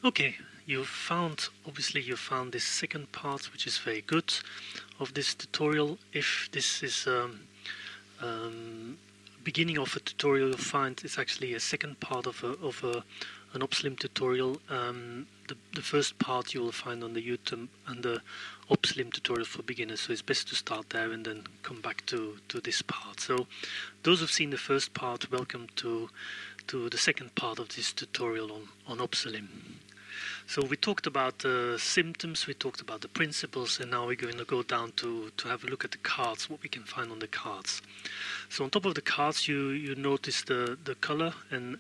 Okay, obviously you found this second part, which is very good, of this tutorial. If this is um, beginning of a tutorial, you'll find it's actually a second part of an Obsalim tutorial. The first part you will find on the YouTube and the Obsalim tutorial for beginners, so it's best to start there and then come back to this part. So those who've seen the first part, welcome to the second part of this tutorial on Obsalim. So we talked about the symptoms, we talked about the principles, and now we're going to go down to have a look at the cards, what we can find on the cards. So on top of the cards, you notice the color and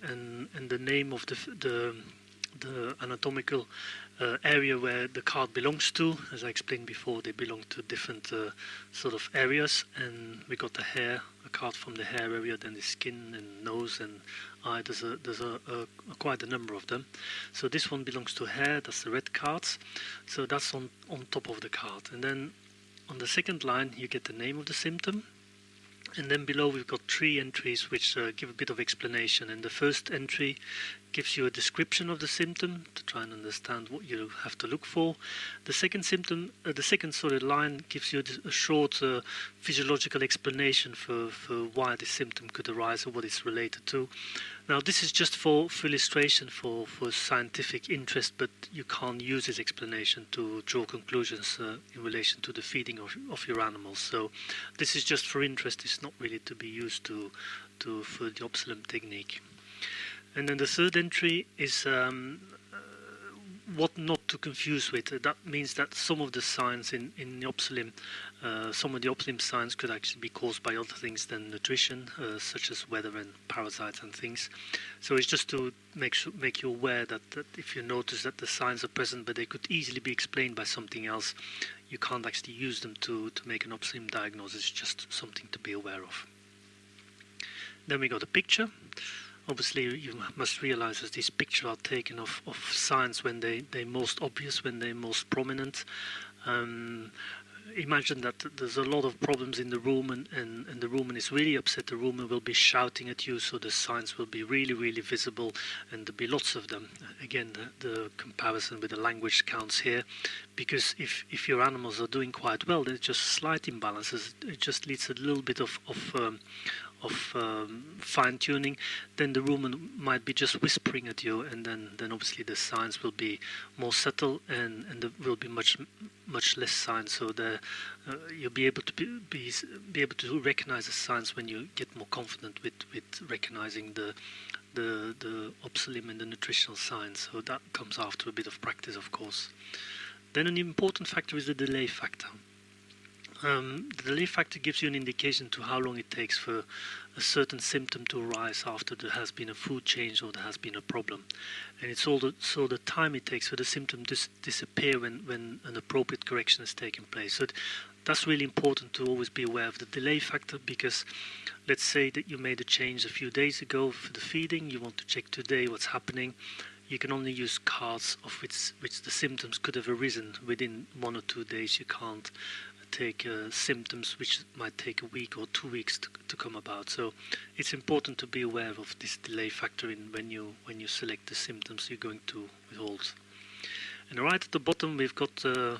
the name of the anatomical area where the card belongs to. As I explained before, they belong to different sort of areas, and we got the hair, a card from the hair area, then the skin and nose and eye. There's quite a number of them. So this one belongs to hair, that's the red cards. So that's on top of the card. And then on the second line you get the name of the symptom. And then below we've got 3 entries which give a bit of explanation. And the first entry gives you a description of the symptom to try and understand what you have to look for. The second symptom, the second solid line gives you a short physiological explanation for why this symptom could arise or what it's related to. Now this is just for illustration, for scientific interest, but you can't use this explanation to draw conclusions in relation to the feeding of your animals. So this is just for interest, it's not really to be used for the Obsalim technique. And then the third entry is what not to confuse with. That means that some of the signs in the Obsalim, some of the Obsalim signs could actually be caused by other things than nutrition, such as weather and parasites and things. So it's just to make you aware that if you notice that the signs are present, but they could easily be explained by something else, you can't actually use them to make an Obsalim diagnosis. It's just something to be aware of. Then we got a picture. Obviously, you must realize that these pictures are taken of signs when they're most obvious, when they're most prominent. Imagine that there's a lot of problems in the room and the rumen is really upset. The rumen will be shouting at you, so the signs will be really, really visible, and there'll be lots of them. Again, the comparison with the language counts here, because if your animals are doing quite well, there's just slight imbalances. It just needs a little bit of fine-tuning, then the rumen might be just whispering at you, and then obviously the signs will be more subtle, and there will be much less signs. So you'll be able to be able to recognize the signs when you get more confident with recognizing the Obsalim and the nutritional signs. So that comes after a bit of practice, of course. Then an important factor is the delay factor. The delay factor gives you an indication to how long it takes for a certain symptom to arise after there has been a food change or there has been a problem, and it's also the time it takes for the symptom to disappear when an appropriate correction has taken place. So that's really important to always be aware of the delay factor, because let's say that you made a change a few days ago for the feeding, you want to check today what's happening. You can only use cards of which the symptoms could have arisen within 1 or 2 days. You can't take symptoms which might take a week or 2 weeks to come about. So it's important to be aware of this delay factor when you select the symptoms you're going to withhold. And right at the bottom we've got the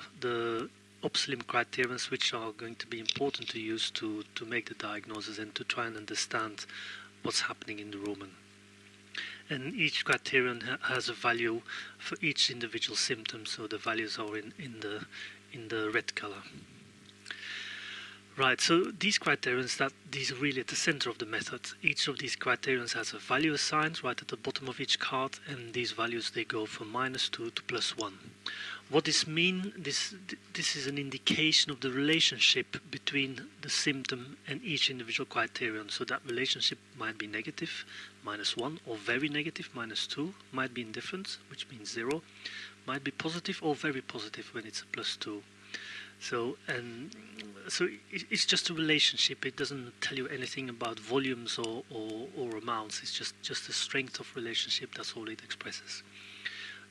Obsalim criterion, which are going to be important to use to make the diagnosis and to try and understand what's happening in the rumen. And each criterion has a value for each individual symptom, so the values are in the red color. Right, so these criterions, these are really at the center of the method. Each of these criterions has a value assigned right at the bottom of each card, and these values, they go from -2 to +1. What this means, this is an indication of the relationship between the symptom and each individual criterion. So that relationship might be negative, -1, or very negative, -2, might be indifferent, which means 0, might be positive or very positive when it's a +2. So it's just a relationship. It doesn't tell you anything about volumes or amounts. It's just the strength of relationship. That's all it expresses.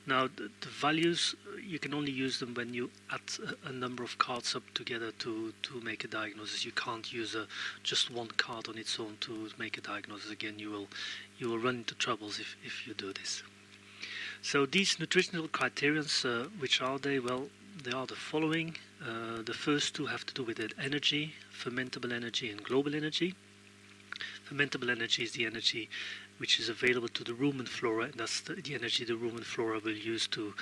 Now the values, you can only use them when you add a number of cards up together to make a diagnosis. You can't use just one card on its own to make a diagnosis. Again, you will run into troubles if you do this. So these nutritional criteria, which are they? Well, they are the following. The first two have to do with energy, fermentable energy and global energy. Fermentable energy is the energy which is available to the rumen flora, and that's the energy the rumen flora will use to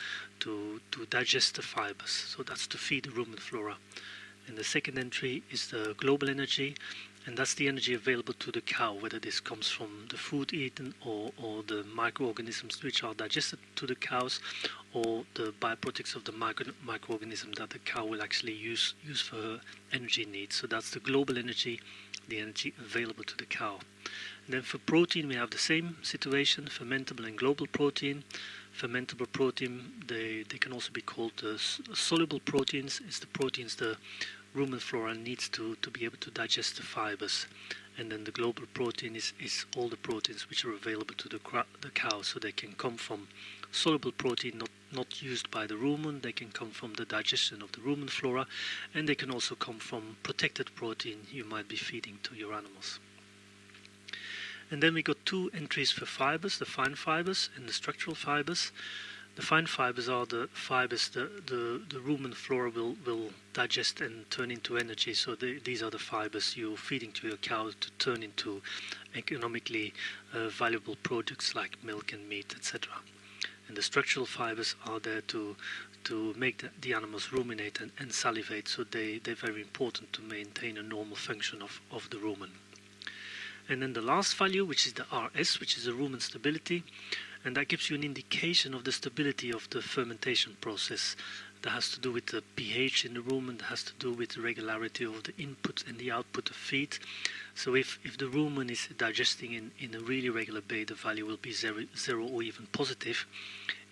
digest the fibers. So that's to feed the rumen flora. And the second entry is the global energy, and that's the energy available to the cow, whether this comes from the food eaten or the microorganisms which are digested to the cows, or the byproducts of the microorganism that the cow will actually use for her energy needs. So that's the global energy, the energy available to the cow. And then for protein we have the same situation, fermentable and global protein. Fermentable protein, they can also be called soluble proteins. It's the proteins the rumen flora needs to be able to digest the fibers. And then the global protein is all the proteins which are available to the cow, so they can come from soluble protein not used by the rumen, they can come from the digestion of the rumen flora, and they can also come from protected protein you might be feeding to your animals. And then we got two entries for fibers, the fine fibers and the structural fibers. The fine fibers are the fibers the rumen flora will digest and turn into energy. So these are the fibers you're feeding to your cow to turn into economically valuable products like milk and meat, etc. And the structural fibers are there to make the animals ruminate and salivate. So they're very important to maintain a normal function of the rumen. And then the last value, which is the RS, which is the rumen stability, and that gives you an indication of the stability of the fermentation process. That has to do with the pH in the rumen, that has to do with the regularity of the input and the output of feed. So if the rumen is digesting in a really regular way, the value will be zero or even positive.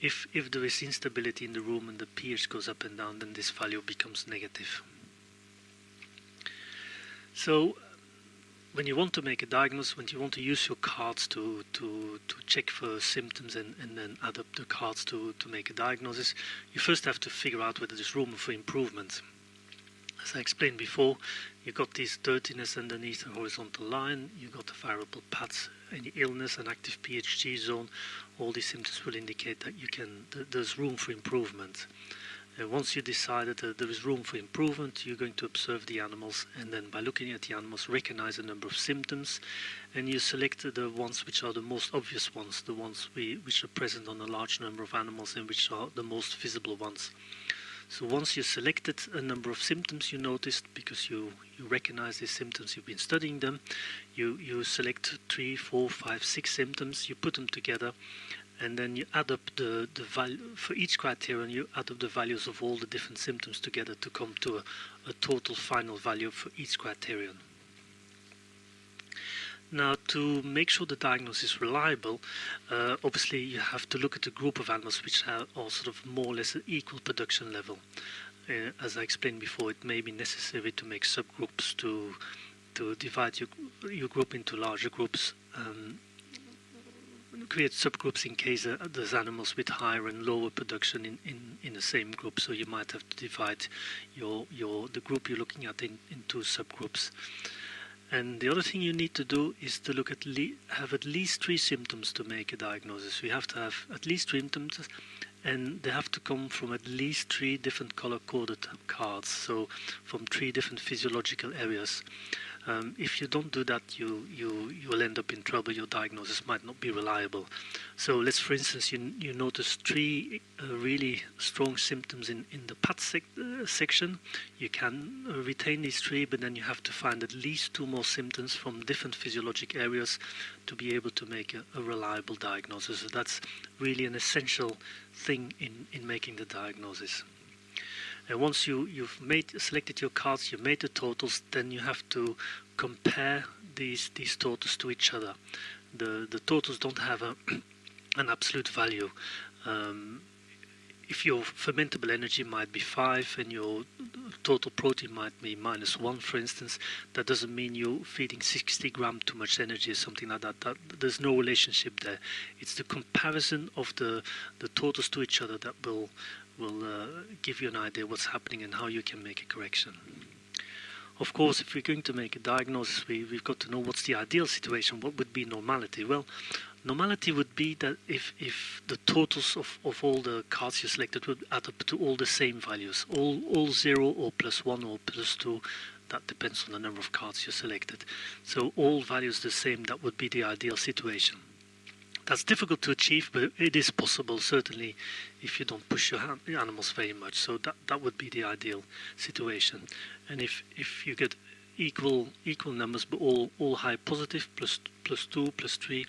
If there is instability in the rumen, the pH goes up and down, then this value becomes negative. So when you want to make a diagnosis, when you want to use your cards to check for symptoms and then add up the cards to make a diagnosis, you first have to figure out whether there's room for improvement. As I explained before, you got this dirtiness underneath the horizontal line, you got the variable paths, any illness, an active pH zone. All these symptoms will indicate that there's room for improvement. And once you decide that there is room for improvement, you're going to observe the animals, and then by looking at the animals, recognize a number of symptoms, and you select the ones which are the most obvious ones, the ones which are present on a large number of animals and which are the most visible ones. So once you selected a number of symptoms you noticed, because you recognize these symptoms, you've been studying them, you select 3, 4, 5, 6 symptoms, you put them together, and then you add up the value for each criterion. You add up the values of all the different symptoms together to come to a total final value for each criterion. Now, to make sure the diagnosis is reliable, obviously you have to look at a group of animals which are sort of more or less at equal production level. As I explained before, it may be necessary to make subgroups to divide your group into larger groups. Create subgroups in case there's animals with higher and lower production in the same group. So you might have to divide the group you're looking at into subgroups. And the other thing you need to do is to look have at least 3 symptoms to make a diagnosis. We have to have at least 3 symptoms, and they have to come from at least 3 different color-coded cards, so from 3 different physiological areas. If you don't do that, you will end up in trouble. Your diagnosis might not be reliable. So let's, for instance, you notice 3 really strong symptoms in the PAT section. You can retain these 3, but then you have to find at least 2 more symptoms from different physiologic areas to be able to make a reliable diagnosis. So that's really an essential thing in making the diagnosis. And once you've selected your cards, you've made the totals, then you have to compare these totals to each other. The totals don't have an absolute value. If your fermentable energy might be 5 and your total protein might be -1, for instance, that doesn't mean you're feeding 60 grams too much energy or something like that. There's no relationship there. It's the comparison of the totals to each other that will give you an idea what's happening and how you can make a correction. Of course, if we're going to make a diagnosis, we've got to know what's the ideal situation, what would be normality. Well, Normality would be that if the totals of all the cards you selected would add up to all the same values, all 0 or +1 or +2, that depends on the number of cards you selected. So all values the same, that would be the ideal situation. That's difficult to achieve, but it is possible, certainly, if you don't push your animals very much. So that would be the ideal situation. And if you get equal numbers, but all high positive, +2, +3,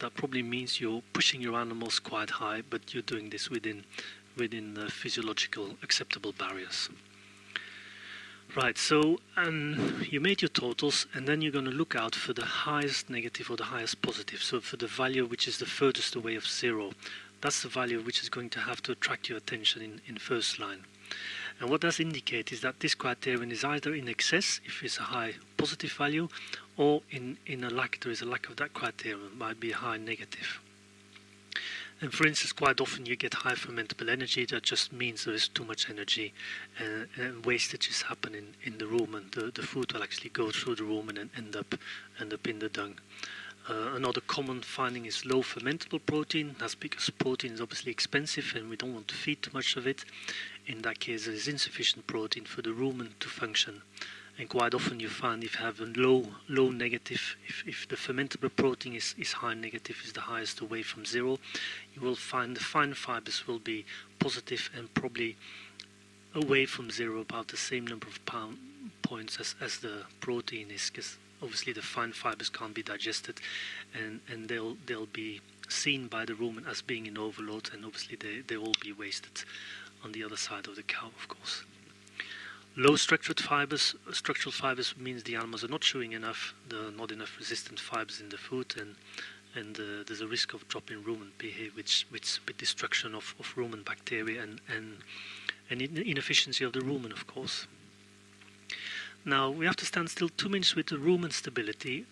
that probably means you're pushing your animals quite high, but you're doing this within the physiological acceptable barriers. Right, so you made your totals, and then you're going to look out for the highest negative or the highest positive. So for the value which is the furthest away of 0, that's the value which is going to have to attract your attention in first line. And what does indicate is that this criterion is either in excess, if it's a high positive value, or in a lack, there is a lack of that criterion, it might be a high negative. And for instance, quite often you get high fermentable energy. That just means there is too much energy and wastage is happening in the room, and the food will actually go through the room and end up in the dung. Another common finding is low fermentable protein. That's because protein is obviously expensive and we don't want to feed too much of it. In that case, there is insufficient protein for the rumen to function. And quite often you find if you have a low negative, if the fermentable protein is high negative, is the highest away from 0, you will find the fine fibers will be positive and probably away from 0 about the same number of points as the protein is, because obviously the fine fibers can't be digested, and they'll be seen by the rumen as being in overload, and obviously they will be wasted on the other side of the cow, of course. Low structural fibers means the animals are not chewing enough, there are not enough resistant fibers in the food, and there's a risk of drop in rumen pH, which with destruction of rumen bacteria and inefficiency of the rumen, of course. Now we have to stand still 2 minutes with the rumen stability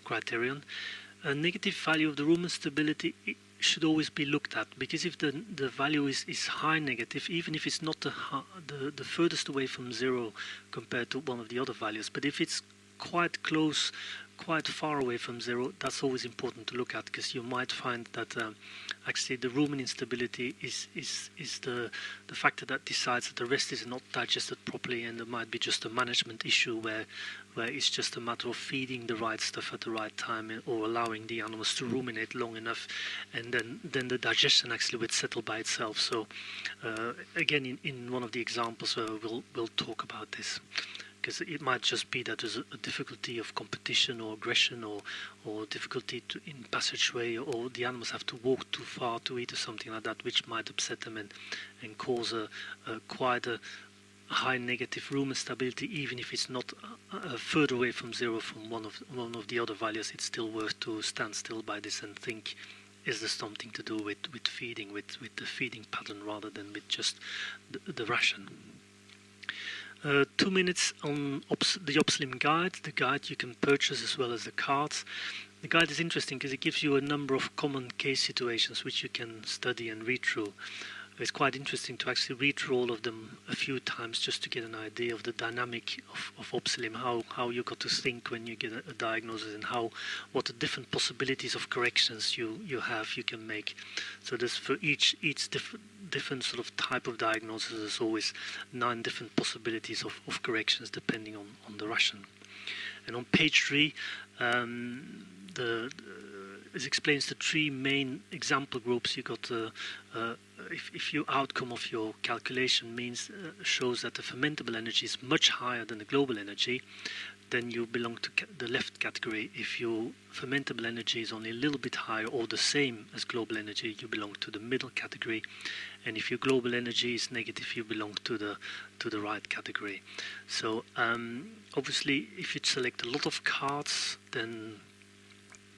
criterion. A negative value of the rumen stability should always be looked at, because if the value is high negative, even if it's not the furthest away from 0 compared to one of the other values, but if it's quite close, quite far away from 0, that's always important to look at, because you might find that actually the rumen instability is the factor that decides that the rest is not digested properly, and there might be just a management issue where it's just a matter of feeding the right stuff at the right time, or allowing the animals to ruminate long enough, and then the digestion actually would settle by itself. So again, in one of the examples we'll talk about this, because it might just be that there's a difficulty of competition or aggression, or difficulty in passageway, or the animals have to walk too far to eat or something like that, which might upset them and cause quite a high negative rumen stability. Even if it's not further away from 0 from one of the other values, it's still worth to stand still by this and think, is there something to do with feeding, with the feeding pattern, rather than with just the ration. 2 minutes on the Obsalim guide. The guide you can purchase as well as the cards. The guide is interesting because it gives you a number of common case situations which you can study and read through. It's quite interesting to actually read through all of them a few times just to get an idea of the dynamic of Obsalim, how you got to think when you get a diagnosis, and what the different possibilities of corrections you can make. So there's for each different sort of type of diagnosis, there's always 9 different possibilities of corrections depending on the ration. And on page 3, it explains the 3 main example groups. You got if your outcome of your calculation shows that the fermentable energy is much higher than the global energy, then you belong to the left category. If your fermentable energy is only a little bit higher or the same as global energy, you belong to the middle category. And if your global energy is negative, you belong to the right category. So obviously, if you select a lot of cards, then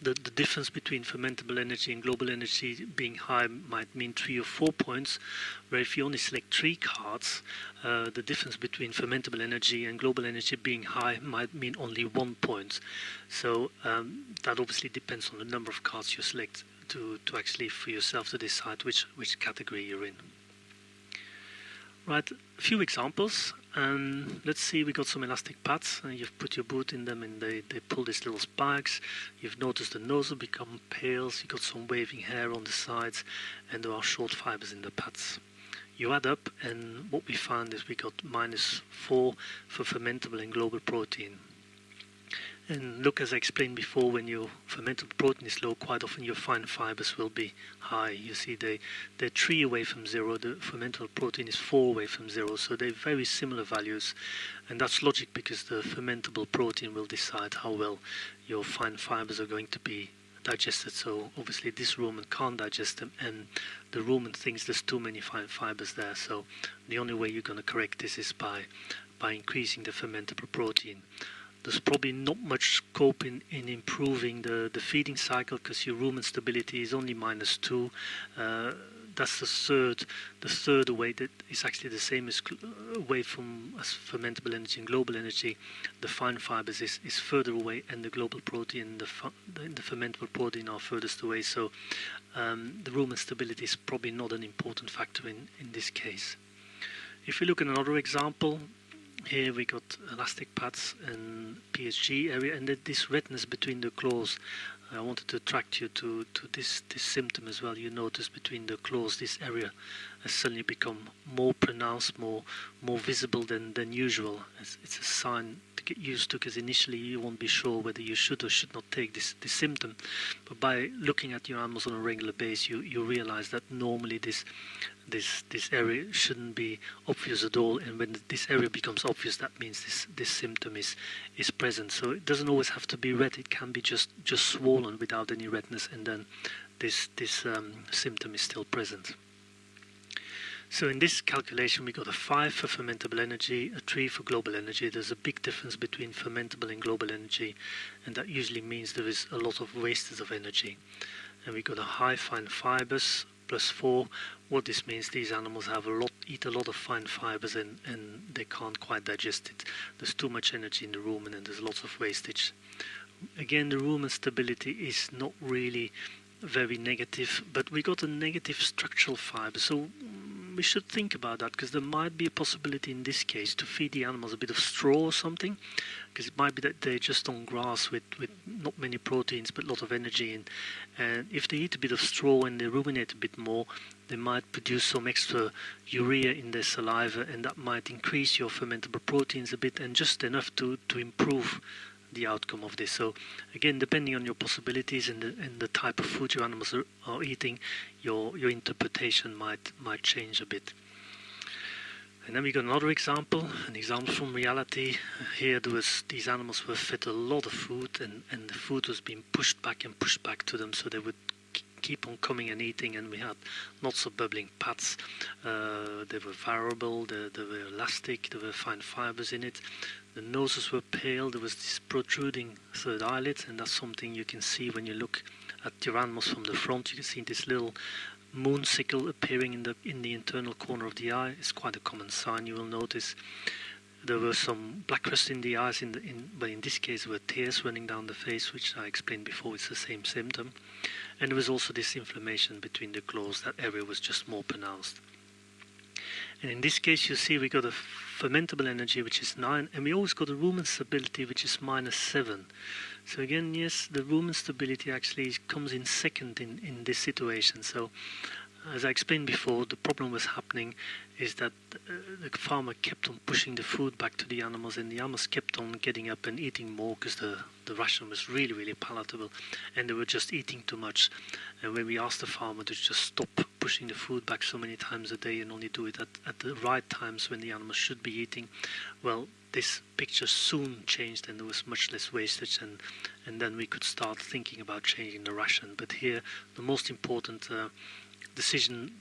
the difference between fermentable energy and global energy being high might mean 3 or 4 points, where if you only select 3 cards, the difference between fermentable energy and global energy being high might mean only 1 point. So that obviously depends on the number of cards you select to actually for yourself to decide which category you're in. Right, a few examples. Let's see, we got some elastic pads, and you've put your boot in them and they pull these little spikes. You've noticed the nose will become pale, so you've got some waving hair on the sides, and there are short fibers in the pads. You add up, and what we found is we got -4 for fermentable and global protein. And look, as I explained before, when your fermentable protein is low, quite often your fine fibers will be high. You see, they're 3 away from 0, the fermentable protein is 4 away from 0, so they're very similar values. And that's logic, because the fermentable protein will decide how well your fine fibers are going to be digested. So obviously this rumen can't digest them, and the rumen thinks there's too many fine fibers there. So the only way you're going to correct this is by increasing the fermentable protein. There's probably not much scope in improving the feeding cycle, because your rumen stability is only -2. That's the third away that is actually the same as away from as fermentable energy and global energy. The fine fibers is further away, and the global protein, the fermentable protein are furthest away. So the rumen stability is probably not an important factor in this case. If we look at another example, here we got elastic pads and PSG area, and this redness between the claws. I wanted to attract you to this symptom as well. You notice between the claws this area has suddenly become more pronounced, more visible than usual. It's a sign to get used to, because initially you won't be sure whether you should or should not take this symptom. But by looking at your animals on a regular basis, you realize that normally this area shouldn't be obvious at all, and when this area becomes obvious, that means this symptom is present. So it doesn't always have to be red, it can be just swollen without any redness, and then this symptom is still present. So in this calculation we got a 5 for fermentable energy, a 3 for global energy. There's a big difference between fermentable and global energy, and that usually means there is a lot of wastage of energy. And we got a high fine fibers, +4. What this means, these animals have eat a lot of fine fibers, and they can't quite digest it. There's too much energy in the rumen, and there's lots of wastage. Again, the rumen stability is not really very negative, but we got a negative structural fiber. So we should think about that, because there might be a possibility in this case to feed the animals a bit of straw or something, because it might be that they're just on grass with not many proteins but a lot of energy, and if they eat a bit of straw and they ruminate a bit more, they might produce some extra urea in their saliva, and that might increase your fermentable proteins a bit, and just enough to improve the outcome of this. So again, depending on your possibilities and the type of food your animals are eating, your interpretation might change a bit. And then we got another example, an example from reality. Here these animals were fed a lot of food, and the food was being pushed back to them, so they would keep on coming and eating, and we had lots of bubbling pads. They were variable, they were elastic, there were fine fibers in it. The noses were pale, there was this protruding third eyelid, and that's something you can see when you look at your animals from the front. You can see this little moon sickle appearing in the internal corner of the eye. It's quite a common sign, you will notice. There were some black rust in the eyes, but in this case there were tears running down the face, which I explained before, it's the same symptom. And there was also this inflammation between the claws. That area was just more pronounced. And in this case you see we got a fermentable energy which is 9, and we always got a rumen stability which is -7. So again, yes, the rumen stability actually comes in second in this situation. So as I explained before, the problem was happening is that the farmer kept on pushing the food back to the animals, and the animals kept on getting up and eating more, because the ration was really palatable, and they were just eating too much. And when we asked the farmer to just stop pushing the food back so many times a day and only do it at the right times when the animals should be eating, well, this picture soon changed, and there was much less wastage, and then we could start thinking about changing the ration. But here the most important decision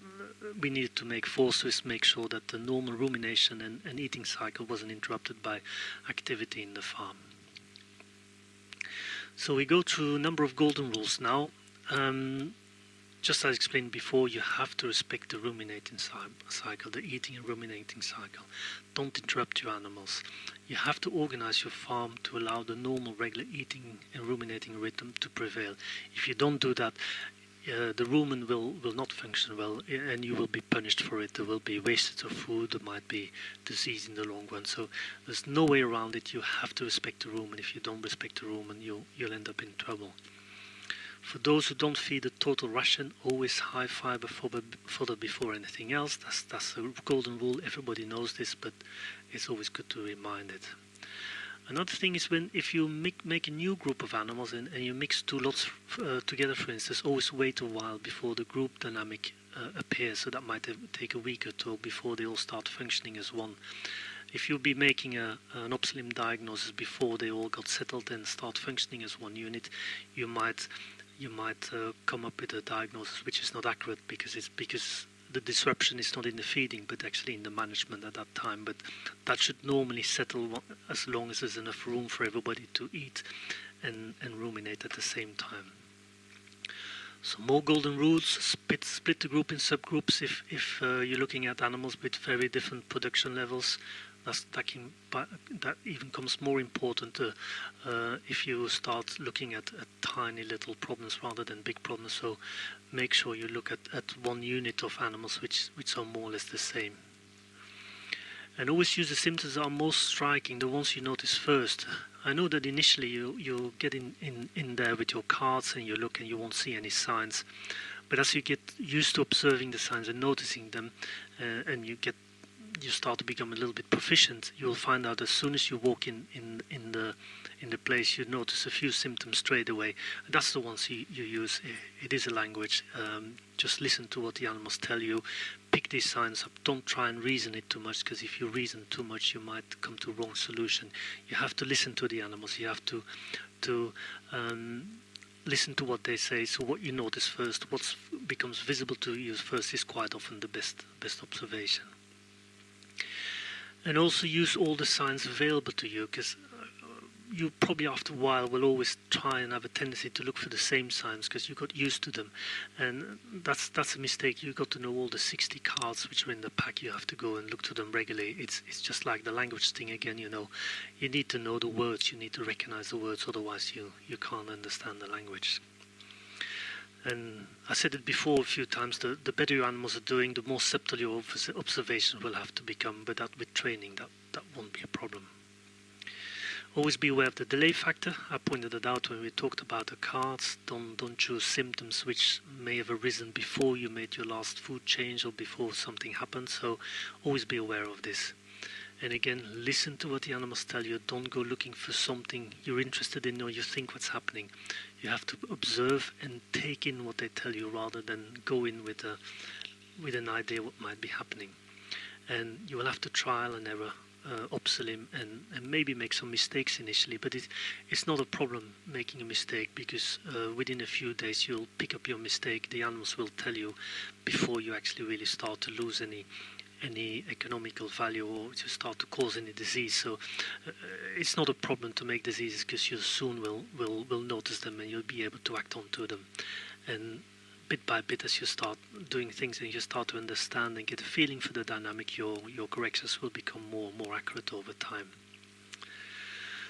we needed to make first is make sure that the normal rumination and eating cycle wasn't interrupted by activity in the farm. So we go through a number of golden rules now. Just as I explained before, you have to respect the ruminating cycle, the eating and ruminating cycle. Don't interrupt your animals. You have to organize your farm to allow the normal regular eating and ruminating rhythm to prevail. If you don't do that, the rumen will not function well, and you will be punished for it. There will be wastage of food, there might be disease in the long run. So there's no way around it. You have to respect the rumen. If you don't respect the rumen, you'll end up in trouble. For those who don't feed a total ration, always high fiber fodder before anything else. That's a golden rule. Everybody knows this, but it's always good to remind it. Another thing is if you make a new group of animals and you mix two lots together, for instance, always wait a while before the group dynamic appears. So that might take a week or two before they all start functioning as one. If you'll be making an Obsalim diagnosis before they all got settled and start functioning as one unit, you might come up with a diagnosis which is not accurate because the disruption is not in the feeding but actually in the management at that time. But that should normally settle as long as there's enough room for everybody to eat and ruminate at the same time. So more golden rules: split the group in subgroups if you're looking at animals with very different production levels. That even comes more important if you start looking at tiny little problems rather than big problems. So make sure you look at one unit of animals which are more or less the same. And always use the symptoms that are most striking, the ones you notice first. I know that initially you get in there with your cards and you look and you won't see any signs. But as you get used to observing the signs and noticing them, and you start to become a little bit proficient, you will find out as soon as you walk in the place, you notice a few symptoms straight away. And that's the ones you use. It is a language. Just listen to what the animals tell you. Pick these signs up. Don't try and reason it too much, because if you reason too much, you might come to a wrong solution. You have to listen to the animals. You have to listen to what they say. So what you notice first, what becomes visible to you first, is quite often the best observation. And also use all the signs available to you, because you probably after a while will always try and have a tendency to look for the same signs because you got used to them, and that's a mistake. You got to know all the 60 cards which are in the pack. You have to go and look to them regularly. It's just like the language thing again. You need to know the words. You need to recognize the words, otherwise you can't understand the language. And I said it before a few times, the better your animals are doing, the more subtle your observations will have to become, but that with training that won't be a problem. Always be aware of the delay factor. I pointed it out when we talked about the cards. Don't choose symptoms which may have arisen before you made your last food change or before something happened, so always be aware of this. And again, listen to what the animals tell you. Don't go looking for something you're interested in or you think what's happening. You have to observe and take in what they tell you rather than go in with an idea what might be happening. And you will have to trial and error Obsalim and maybe make some mistakes initially, but it's not a problem making a mistake, because within a few days you'll pick up your mistake. The animals will tell you before you actually really start to lose any economical value or to start to cause any disease. So it's not a problem to make diseases, because you soon will notice them and you'll be able to act onto them. And bit by bit, as you start doing things and you start to understand and get a feeling for the dynamic, your corrections will become more and more accurate over time.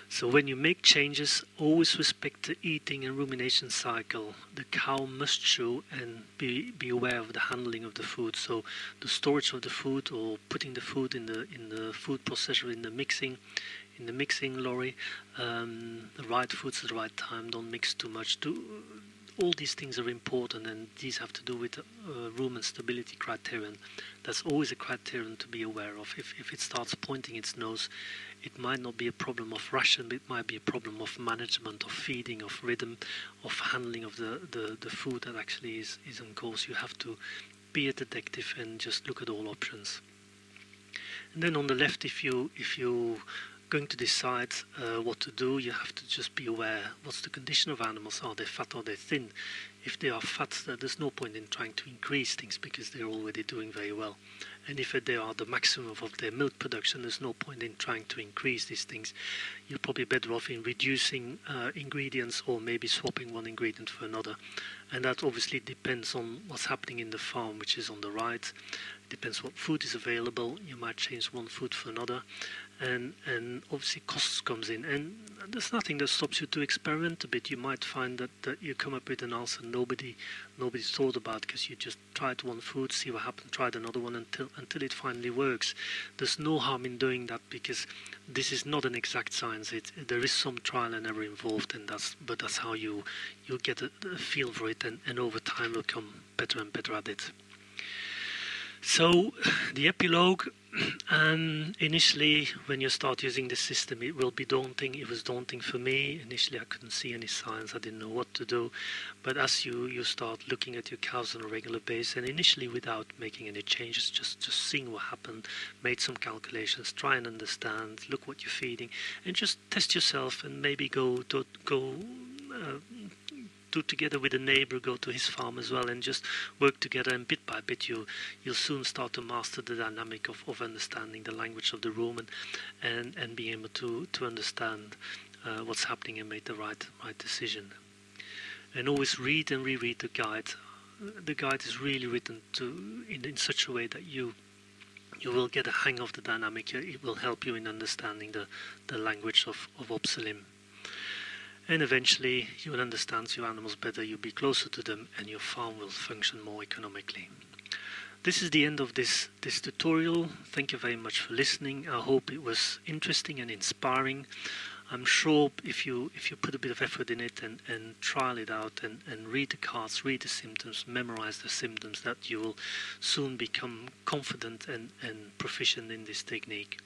So when you make changes, always respect the eating and rumination cycle. The cow must chew and be aware of the handling of the food. So the storage of the food, or putting the food in the food processor, in the mixing lorry, the right foods at the right time. Don't mix too much. All these things are important, and these have to do with rumen stability criterion. That's always a criterion to be aware of. If it starts pointing its nose, it might not be a problem of ration, but it might be a problem of management, of feeding, of rhythm, of handling of the food that actually is on course. You have to be a detective and just look at all options. And then on the left, if you going to decide what to do, you have to just be aware what's the condition of animals. Are they fat, are they thin? If they are fat, there's no point in trying to increase things because they're already doing very well. And if they are the maximum of their milk production, there's no point in trying to increase these things. You're probably better off in reducing ingredients, or maybe swapping one ingredient for another, and that obviously depends on what's happening in the farm, which is on the right. It depends what food is available. You might change one food for another, and obviously costs comes in, and there's nothing that stops you to experiment a bit. You might find that you come up with an answer nobody thought about, because you just tried one food, see what happened, tried another one until it finally works. There's no harm in doing that, because this is not an exact science. There is some trial and error involved, and that's how you get a feel for it, and over time will become better and better at it. So the epilogue, initially when you start using the system, it will be daunting. It was daunting for me. Initially I couldn't see any signs, I didn't know what to do. But as you start looking at your cows on a regular basis, and initially without making any changes, just seeing what happened, made some calculations, try and understand, look what you're feeding, and just test yourself, and maybe go together with a neighbor, go to his farm as well, and just work together, and bit by bit you'll soon start to master the dynamic of understanding the language of the room, and being able to understand what's happening and make the right decision. And always read and reread the guide. The guide is really written in such a way that you will get a hang of the dynamic. It will help you in understanding the language of Obsalim. And eventually you will understand your animals better, you'll be closer to them, and your farm will function more economically. This is the end of this tutorial. Thank you very much for listening. I hope it was interesting and inspiring. I'm sure if you put a bit of effort in it and trial it out, and read the cards, read the symptoms, memorize the symptoms, that you will soon become confident and proficient in this technique.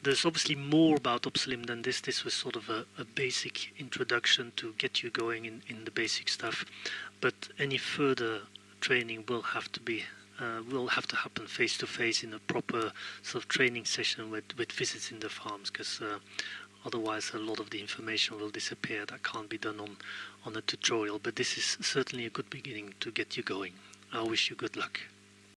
There's obviously more about Obsalim than this. This was sort of a basic introduction to get you going in the basic stuff. But any further training will have to happen face to face in a proper sort of training session with visits in the farms, because otherwise a lot of the information will disappear. That can't be done on a tutorial. But this is certainly a good beginning to get you going. I wish you good luck.